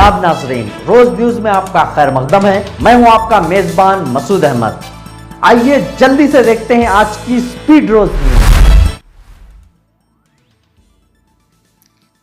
آداب ناظرین، روز نیوز میں آپ کا خیر مقدم ہے۔ میں ہوں آپ کا میزبان مسعود احمد۔ آئیے جلدی سے دیکھتے ہیں آج کی سپیڈ روز نیوز۔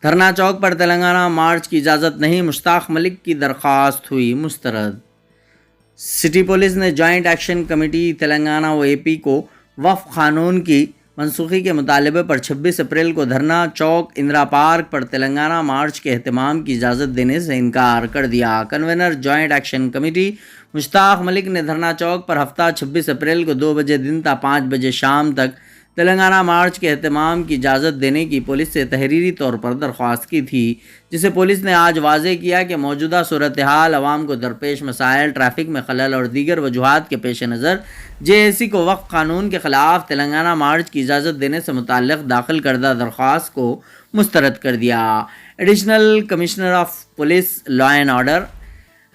دھرنا چوک پر تلنگانہ مارچ کی اجازت نہیں، مشتاق ملک کی درخواست ہوئی مسترد۔ سٹی پولیس نے جوائنٹ ایکشن کمیٹی تلنگانہ و اے پی کو وقف قانون کی منسوخی کے مطالبے پر 26 اپریل کو دھرنا چوک اندرا پارک پر تلنگانہ مارچ کے اہتمام کی اجازت دینے سے انکار کر دیا۔ کنوینر جوائنٹ ایکشن کمیٹی مشتاق ملک نے دھرنا چوک پر ہفتہ 26 اپریل کو 2 بجے دن تا 5 بجے شام تک تلنگانہ مارچ کے اہتمام کی اجازت دینے کی پولیس سے تحریری طور پر درخواست کی تھی، جسے پولیس نے آج واضح کیا کہ موجودہ صورتحال، عوام کو درپیش مسائل، ٹریفک میں خلل اور دیگر وجوہات کے پیش نظر جے اے سی کو وقف قانون کے خلاف تلنگانہ مارچ کی اجازت دینے سے متعلق داخل کردہ درخواست کو مسترد کر دیا۔ Additional commissioner of police law and order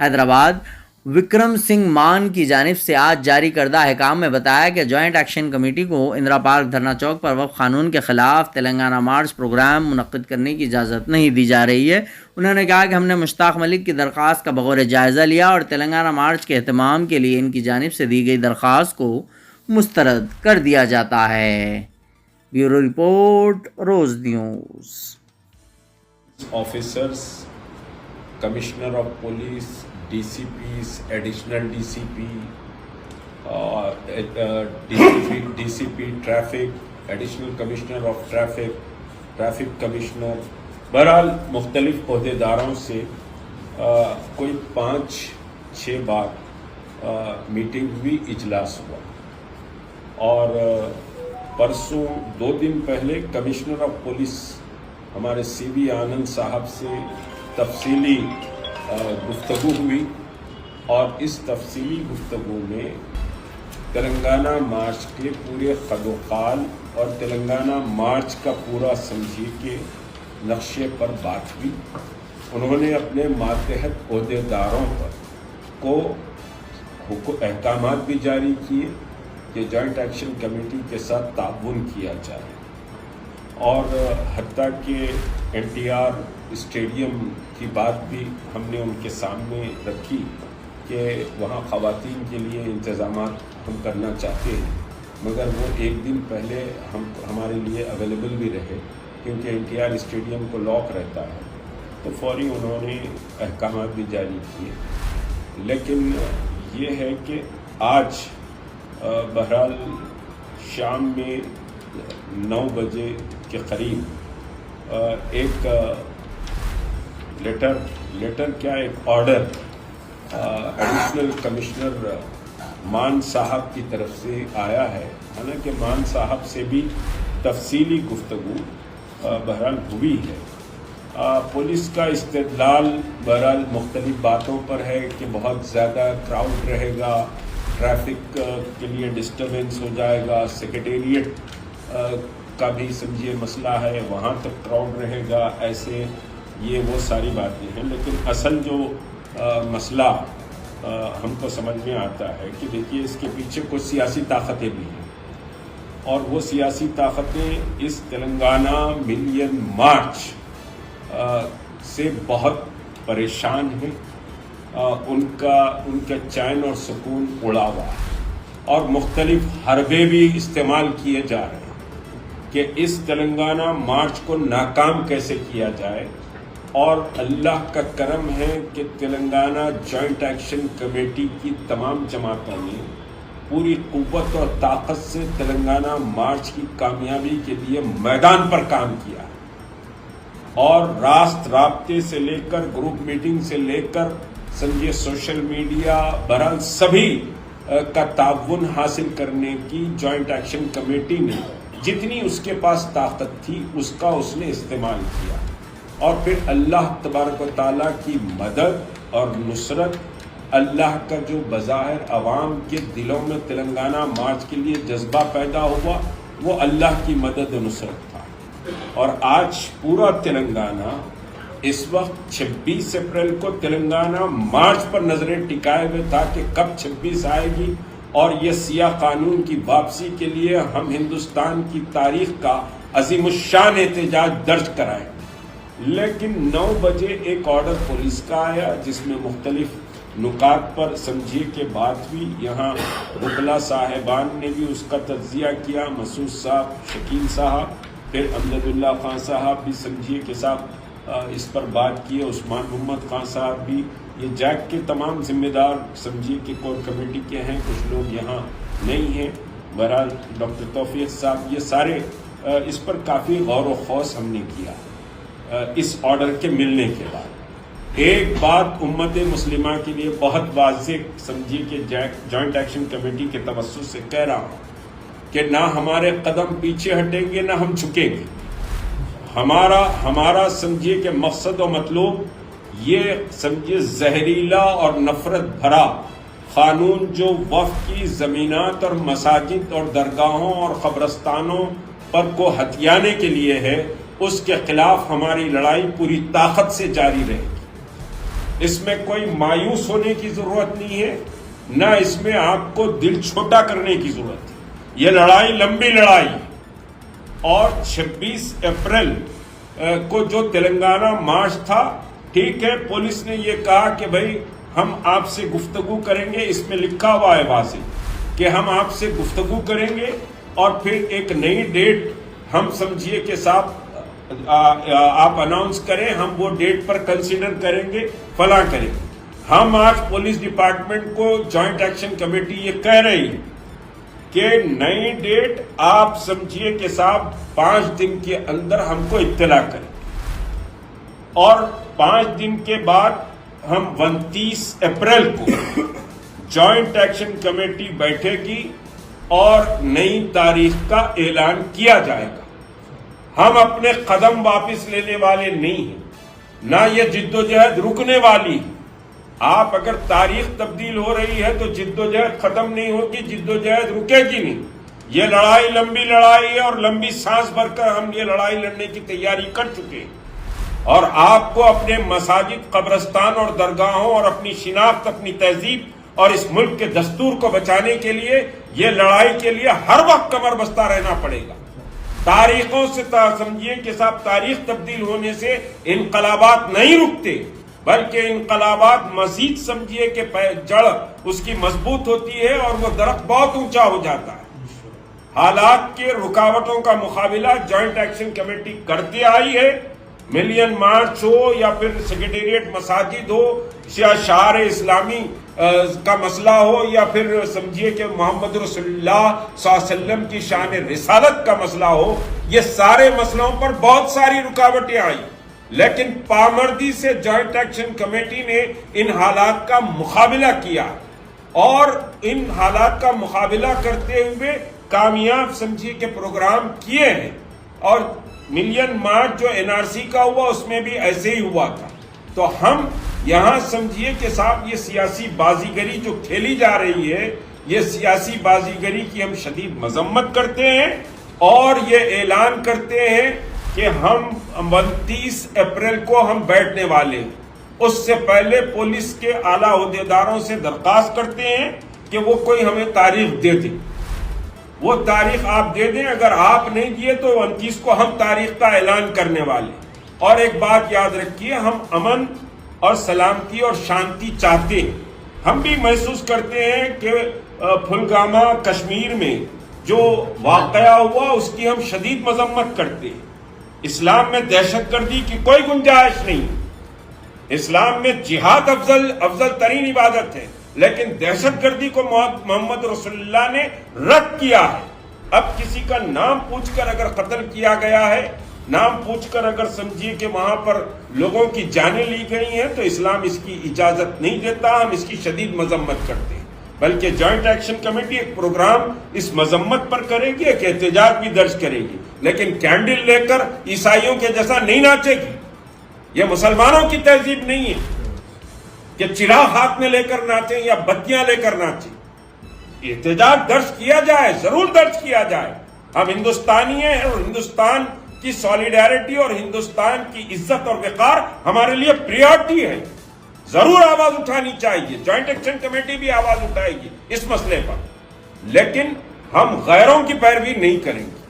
Hyderabad Vikram Singh مان کی جانب سے آج جاری کردہ احکام میں بتایا کہ جوائنٹ ایکشن کمیٹی کو اندرا پارک دھرنا چوک پر وقف قانون کے خلاف تلنگانہ مارچ پروگرام منعقد کرنے کی اجازت نہیں دی جا رہی ہے۔ انہوں نے کہا کہ ہم نے مشتاق ملک کی درخواست کا بغور جائزہ لیا اور تلنگانہ مارچ کے اہتمام کے لیے ان کی جانب سے دی گئی درخواست کو مسترد کر دیا جاتا ہے۔ Bureau report, Roz news. Officers, commissioner of police, D C Ps, additional D C P, D C P traffic, additional commissioner of traffic commissioner, بہرحال مختلف عہدیداروں سے کوئی 5-6 بار میٹنگ ہوئی، اجلاس ہوا، اور پرسوں 2 دن پہلے کمشنر آف پولیس ہمارے سی وی آنند صاحب سے تفصیلی گفتگو ہوئی، اور اس تفصیلی گفتگو میں تلنگانہ مارچ کے پورے خد و خال اور تلنگانہ مارچ کا پورا سمجھیے کے نقشے پر بات ہوئی۔ انہوں نے اپنے ماتحت عہدیداروں کو احکامات بھی جاری کیے کہ جوائنٹ ایکشن کمیٹی کے ساتھ تعاون کیا جائے، اور حتیٰ کہ این ٹی آر اسٹیڈیم کی بات بھی ہم نے ان کے سامنے رکھی کہ وہاں خواتین کے لیے انتظامات ہم کرنا چاہتے ہیں، مگر وہ 1 دن پہلے ہمارے لیے اویلیبل بھی رہے، کیونکہ این ٹی آر اسٹیڈیم کو لاک رہتا ہے، تو فوری انہوں نے احکامات بھی جاری کیے۔ لیکن یہ ہے کہ آج بہرحال شام میں 9 بجے کے قریب ایک لیٹر کیا ایک آرڈر ایڈیشنل کمشنر مان صاحب کی طرف سے آیا ہے، حالانکہ مان صاحب سے بھی تفصیلی گفتگو بہرحال ہوئی ہے۔ پولیس کا استدلال بہرحال مختلف باتوں پر ہے کہ بہت زیادہ کراؤڈ رہے گا، ٹریفک کے لیے ڈسٹربنس ہو جائے گا، سیکریٹریٹ کا بھی سمجھیے مسئلہ ہے، وہاں تک کراؤڈ رہے گا، ایسے یہ وہ ساری باتیں ہیں۔ لیکن اصل جو مسئلہ ہم کو سمجھ میں آتا ہے کہ دیکھیے اس کے پیچھے کچھ سیاسی طاقتیں بھی ہیں، اور وہ سیاسی طاقتیں اس تلنگانہ ملین مارچ سے بہت پریشان ہیں، ان کا چین اور سکون اڑا ہوا ہے، اور مختلف حربے بھی استعمال کیے جا رہے ہیں کہ اس تلنگانہ مارچ کو ناکام کیسے کیا جائے۔ اور اللہ کا کرم ہے کہ تلنگانہ جوائنٹ ایکشن کمیٹی کی تمام جماعتوں نے پوری قوت اور طاقت سے تلنگانہ مارچ کی کامیابی کے لیے میدان پر کام کیا، اور راست رابطے سے لے کر گروپ میٹنگ سے لے کر سمجھے سوشل میڈیا، بہرحال سبھی کا تعاون حاصل کرنے کی جوائنٹ ایکشن کمیٹی نے جتنی اس کے پاس طاقت تھی اس کا اس نے استعمال کیا، اور پھر اللہ تبارک و تعالیٰ کی مدد اور نصرت، اللہ کا جو بظاہر عوام کے دلوں میں تلنگانہ مارچ کے لیے جذبہ پیدا ہوا، وہ اللہ کی مدد و نصرت تھا۔ اور آج پورا تلنگانہ اس وقت 26 اپریل کو تلنگانہ مارچ پر نظریں ٹکائے ہوئے تھا کہ کب 26 آئے گی، اور یہ سیاہ قانون کی واپسی کے لیے ہم ہندوستان کی تاریخ کا عظیم الشان احتجاج درج کرائیں۔ لیکن 9 بجے ایک آرڈر پولیس کا آیا جس میں مختلف نکات پر سمجھیے کہ بات ہوئی. یہاں وکلا صاحبان نے بھی اس کا تجزیہ کیا، مسعود صاحب، شکیل صاحب، پھر امجد اللہ خان صاحب بھی سمجھیے کہ صاحب اس پر بات کی، عثمان محمد خان صاحب بھی. یہ جیک کے تمام ذمہ دار سمجھیے کہ کور کمیٹی کے ہیں، کچھ لوگ یہاں نہیں ہیں. بہرحال ڈاکٹر توفیق صاحب، یہ سارے اس پر کافی غور و خوض ہم نے کیا اس آرڈر کے ملنے کے بعد. ایک بات امت مسلمہ کے لیے بہت واضح سمجھیے کہ جوائنٹ ایکشن کمیٹی کے توسط سے کہہ رہا ہوں کہ نہ ہمارے قدم پیچھے ہٹیں گے، نہ ہم جھکیں گے. ہمارا سمجھیے کہ مقصد و مطلوب یہ سمجھیے زہریلا اور نفرت بھرا قانون جو وقف کی زمینات اور مساجد اور درگاہوں اور قبرستانوں پر کو ہتھیانے کے لیے ہے، اس کے خلاف ہماری لڑائی پوری طاقت سے جاری رہے گی. اس میں کوئی مایوس ہونے کی ضرورت نہیں ہے، نہ اس میں آپ کو دل چھوٹا کرنے کی ضرورت ہے. یہ لڑائی لمبی لڑائی، اور 26 اپریل کو جو تلنگانہ مارچ تھا، ٹھیک ہے، پولیس نے یہ کہا کہ بھائی ہم آپ سے گفتگو کریں گے، اس میں لکھا ہوا ہے واضح کہ ہم آپ سے گفتگو کریں گے، اور پھر ایک نئی ڈیٹ ہم سمجھیے کہ صاحب آپ اناؤنس کریں، ہم وہ ڈیٹ پر کنسیڈر کریں گے، فلاں کریں گے. ہم آج پولیس ڈپارٹمنٹ کو جوائنٹ ایکشن کمیٹی یہ کہہ رہی ہے کہ نئی ڈیٹ آپ سمجھیے کہ صاحب 5 دن کے اندر ہم کو اطلاع کریں، اور 5 دن کے بعد ہم 29 اپریل کو جوائنٹ ایکشن کمیٹی بیٹھے گی اور نئی تاریخ کا اعلان کیا جائے گا. ہم اپنے قدم واپس لینے والے نہیں ہیں، نہ یہ جد و جہد رکنے والی. آپ اگر تاریخ تبدیل ہو رہی ہے تو جد و جہد ختم نہیں ہوگی، جد و جہد رکے گی نہیں. یہ لڑائی لمبی لڑائی ہے، اور لمبی سانس بھر کر ہم یہ لڑائی لڑنے کی تیاری کر چکے ہیں. اور آپ کو اپنے مساجد، قبرستان اور درگاہوں اور اپنی شناخت، اپنی تہذیب اور اس ملک کے دستور کو بچانے کے لیے یہ لڑائی کے لیے ہر وقت کمر بستہ رہنا پڑے گا. تاریخوں سے سمجھیے کہ صاحب تاریخ تبدیل ہونے سے انقلابات نہیں رکتے، بلکہ انقلابات مزید سمجھیے کہ جڑ اس کی مضبوط ہوتی ہے اور وہ درخت بہت اونچا ہو جاتا ہے. حالات کے رکاوٹوں کا مقابلہ جوائنٹ ایکشن کمیٹی کرتے آئی ہے. ملین مارچ ہو یا پھر سیکریٹریٹ مساجد ہو یا شعار اسلامی کا مسئلہ ہو یا پھر سمجھیے کہ محمد رسول اللہ صلی اللہ علیہ وسلم کی شان رسالت کا مسئلہ ہو، یہ سارے مسئلوں پر بہت ساری رکاوٹیں آئی، لیکن پامردی سے جوائنٹ ایکشن کمیٹی نے ان حالات کا مقابلہ کیا، اور ان حالات کا مقابلہ کرتے ہوئے کامیاب سمجھیے کہ پروگرام کیے ہیں. اور ملین مارچ جو NRC کا ہوا اس میں بھی ایسے ہی ہوا تھا. تو ہم یہاں سمجھیے کہ صاحب یہ سیاسی بازیگری جو کھیلی جا رہی ہے، یہ سیاسی بازیگری کی ہم شدید مذمت کرتے ہیں، اور یہ اعلان کرتے ہیں کہ ہم 29 اپریل کو ہم بیٹھنے والے ہیں. اس سے پہلے پولیس کے اعلیٰ عہدیداروں سے درخواست کرتے ہیں کہ وہ کوئی ہمیں تاریخ دے دیں. وہ تاریخ آپ دے دیں، اگر آپ نہیں دیے تو 29 کو ہم تاریخ کا اعلان کرنے والے. اور ایک بات یاد رکھیے، ہم امن اور سلامتی اور شانتی چاہتے ہیں. ہم بھی محسوس کرتے ہیں کہ پھلگامہ کشمیر میں جو واقعہ ہوا اس کی ہم شدید مذمت کرتے ہیں. اسلام میں دہشت گردی کی کوئی گنجائش نہیں. اسلام میں جہاد افضل ترین عبادت ہے، لیکن دہشت گردی کو محمد رسول اللہ نے رد کیا ہے. اب کسی کا نام پوچھ کر اگر قتل کیا گیا ہے، نام پوچھ کر اگر سمجھیے کہ وہاں پر لوگوں کی جانیں لی گئی ہیں، تو اسلام اس کی اجازت نہیں دیتا. ہم اس کی شدید مذمت کرتے ہیں. بلکہ جوائنٹ ایکشن کمیٹی ایک پروگرام اس مذمت پر کرے گی، ایک احتجاج بھی درج کرے گی، لیکن کینڈل لے کر عیسائیوں کے جیسا نہیں ناچے گی. یہ مسلمانوں کی تہذیب نہیں ہے کہ چراغ ہاتھ میں لے کر ناچیں یا بتیاں لے کر ناچیں. احتجاج درج کیا جائے، ضرور درج کیا جائے. ہم ہندوستانی ہیں، اور ہندوستان کی سولیڈیرٹی اور ہندوستان کی عزت اور وقار ہمارے لیے پریورٹی ہے. ضرور آواز اٹھانی چاہیے، جوائنٹ ایکشن کمیٹی بھی آواز اٹھائے گی اس مسئلے پر، لیکن ہم غیروں کی پیروی نہیں کریں گے.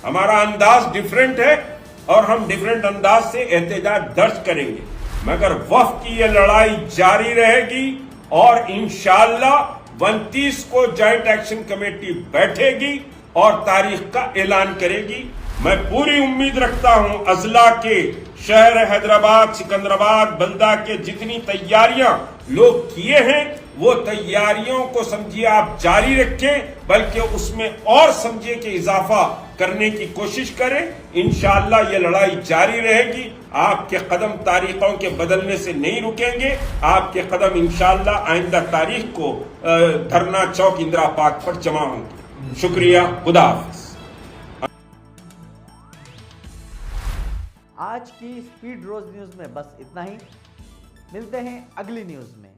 ہمارا انداز ڈیفرنٹ ہے. اور ہم ڈیفرنٹ انداز سے احتجاج درج کریں گے، مگر وفد کی یہ لڑائی جاری رہے گی اور انشاءاللہ 29 کو جوائنٹ ایکشن کمیٹی بیٹھے گی اور تاریخ کا اعلان کرے گی۔ میں پوری امید رکھتا ہوں اضلاع کے شہر حیدرآباد، سکندرآباد، بلدہ کے جتنی تیاریاں لوگ کیے ہیں وہ تیاریوں کو سمجھیے آپ جاری رکھیں، بلکہ اس میں اور سمجھیے کہ اضافہ کرنے کی کوشش کریں۔ انشاءاللہ یہ لڑائی جاری رہے گی، آپ کے قدم تاریخوں کے بدلنے سے نہیں رکیں گے، آپ کے قدم انشاءاللہ آئندہ تاریخ کو دھرنا چوک اندرا پارک پر جمع ہوں گے۔ شکریہ، خدا حافظ۔ آج کی اسپیڈ روز نیوز میں بس اتنا ہی، ملتے ہیں اگلی نیوز میں۔